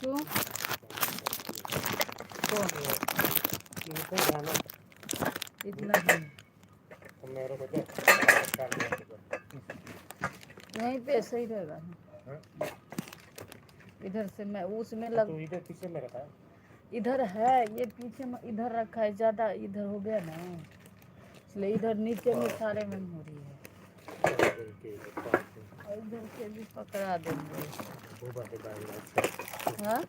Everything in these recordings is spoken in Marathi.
क्यों? कौन? इतना ही यहीं पे सही रहेगा। इधर से मैं उसमें लग तो इधर पीछे में रखा है, इधर है ये पीछे में इधर रखा है, ज़्यादा इधर हो गया ना, इसलिए इधर नीचे में सारे में हो रही है। और इधर से भी पकड़ा देंगे। हाँ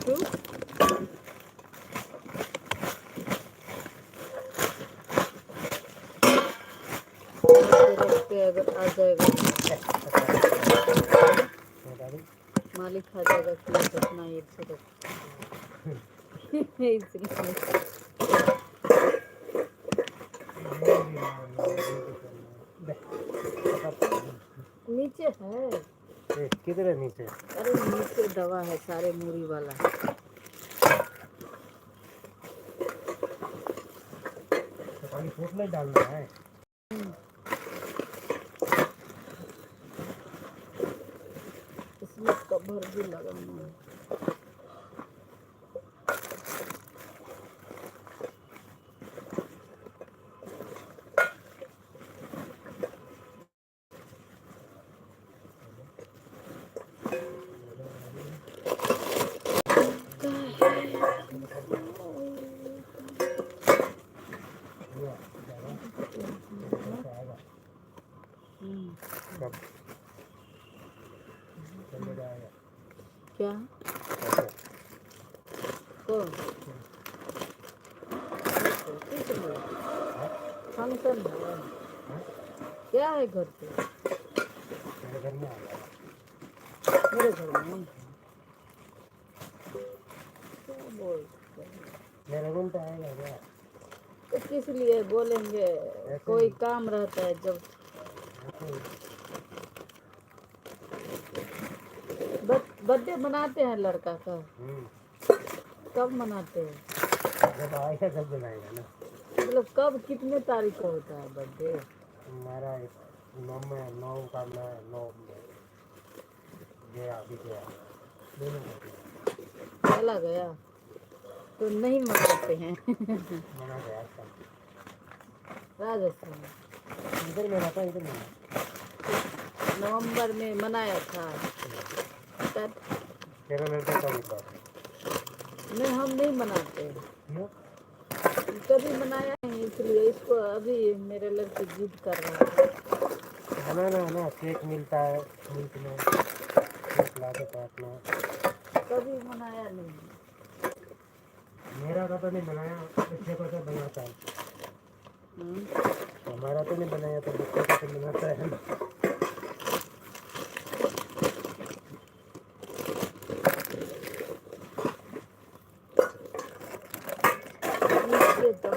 क्यों? पे अगर आ जाएगा मालिक आ जाएगा कि अपना ये से इसलिए नीचे है। किधर है नीचे? अरे नीचे दवा है सारे मूरी वाला। तो पानी फूट में डालना है। इसमें कवर भी लगाना है। क्या कौन फंक्शन है? क्या है घर पे? मेरे घर में आ गया। मेरे घर में क्या बोल? मेरे रूम पे आएगा क्या? तो किस लिए बोलेंगे? कोई काम रहता है जब बर्थडे मनाते हैं लड़का का। कब मनाते हैं? जब आएगा तब बनाएगा ना। मतलब कब कितने तारीख को होता है बर्थडे? हमारा 9 का 9 गया अभी गया चला गया तो नहीं मनाते हैं। मना गया राजस्थान इधर में रहता, इधर में नवंबर में मनाया था। तब तेरा लड़का का भी नहीं हम नहीं मनाते, क्यों? कभी मनाया नहीं, इसलिए इसको अभी मेरे लड़के जिद कर रहा है। बनाना है ना, केक मिलता है मिल्क में, केक ला के काटना। कभी मनाया नहीं। मेरा का तो नहीं बनाया, बच्चे को तो बनाता है। हमारा तो नहीं बनाया तो बच्चे को तो बनाता है ना। ये तो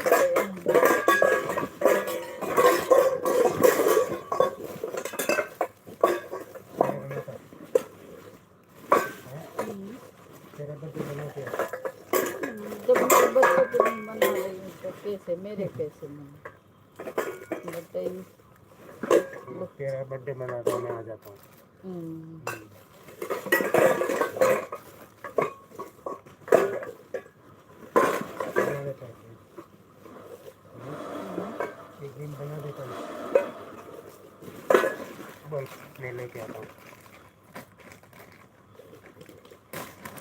तेरा बच्चे बनाते हैं। जब मेरे बच्चे को नहीं मना रही हूँ तो कैसे मेरे कैसे मना बताइए। तेरा बर्थडे मना तो मैं आ जाता हूँ। एक दिन बना देता हूँ, बोल मैं लेके आता हूँ।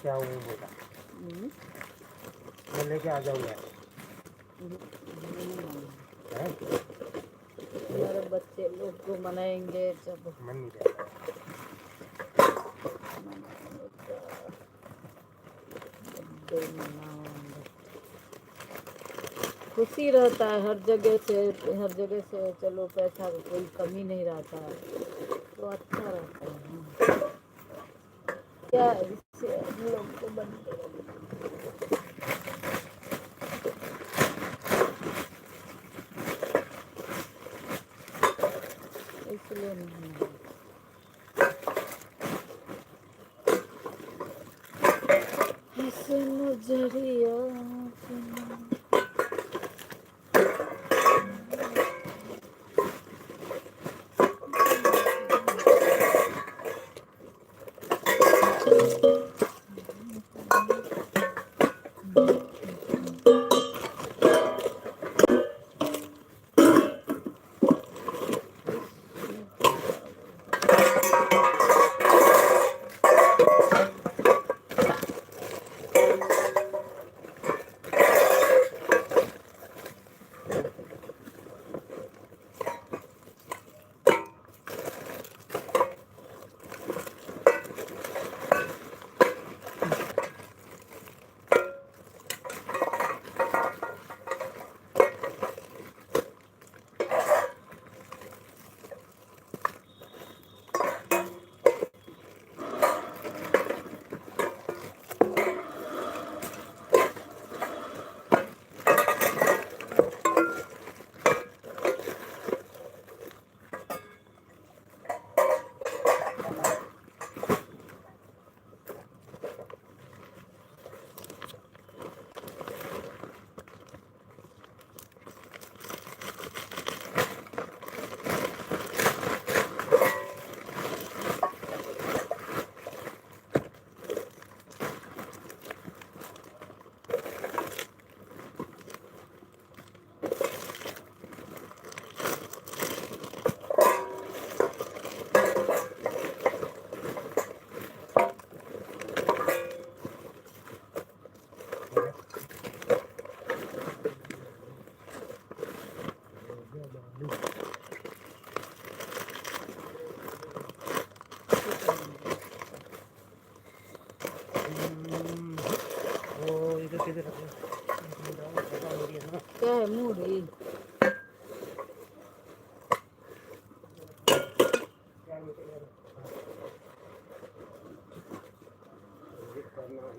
क्या वो बोला? मैं लेके आ जाऊँगा। मेरे बच्चे लोग को मनाएंगे जब मन नहीं जाता। खुशी रहता है हर जगह से चलो पैसा का कोई कमी नहीं रहता है तो अच्छा रहता है। क्या इससे हम लोग को बनते इसलिए नहीं ऐसे नजरिया इधर किधर रखना क्या है मूढ़ी?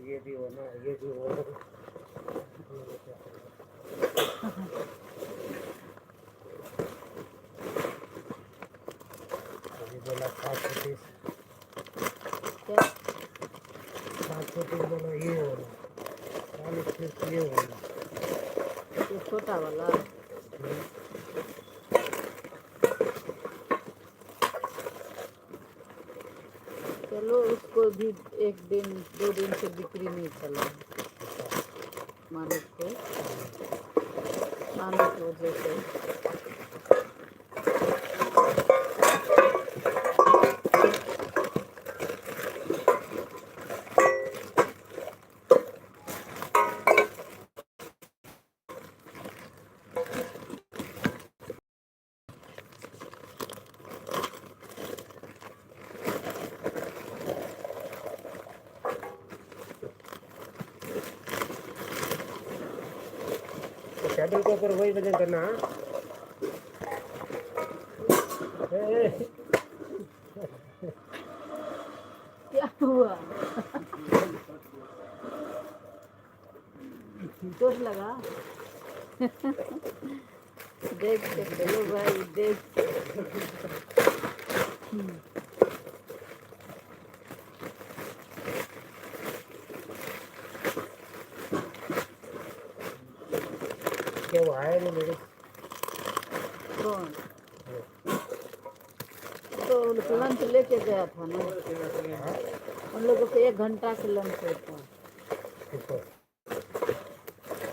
ये भी होना ये भी होना अभी बोला 5 क्या? 5 बोला ये होना 40 ये होना ये छोटा वाला? चलो उसको भी 1 दिन 2 दिन से बिक्री नहीं चला मालिक को आने की वजह से। टेबल के ऊपर वही वजन करना हाँ? क्या हुआ? चोट लगा? देख के चलो भाई, देख के। क्या वो आया नहीं मेरे कौन? तो लंच लेके गया था ना, उन लोगों को 1 घंटा से लंच होता है। किसको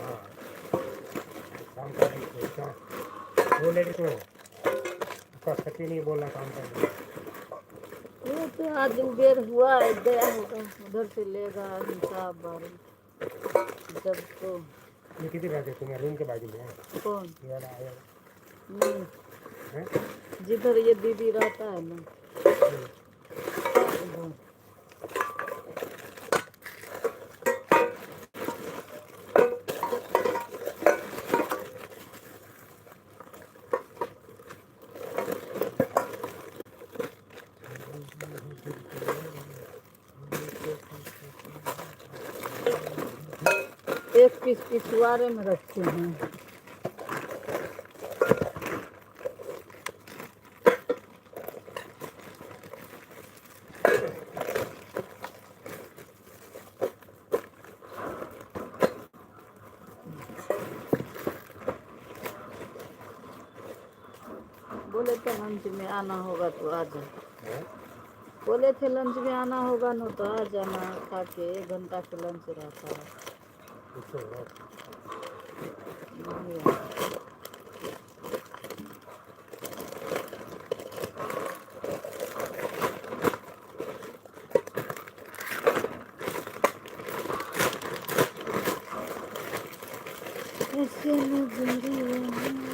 हाँ काम करने को क्या वो लेडी को उसका सच्ची नहीं बोलना काम करने वो तो आज उबेर हुआ है, गया होगा उधर से लेगा हिसाब बारी जब तो। ये कितनी रहते तुम्हारे रूम के बाजू में है कौन? ये वाला आया नहीं, है जिधर ये दीदी रहता है ना उधर। 1 पीस पिछवाड़े में रखे हैं। बोले थे लंच में आना होगा तो आ जा। बोले थे लंच में आना होगा ना तो आ जाना, खा के 1 घंटा का लंच रहता है। नहीं आया। ऐसे नजरिए मेरे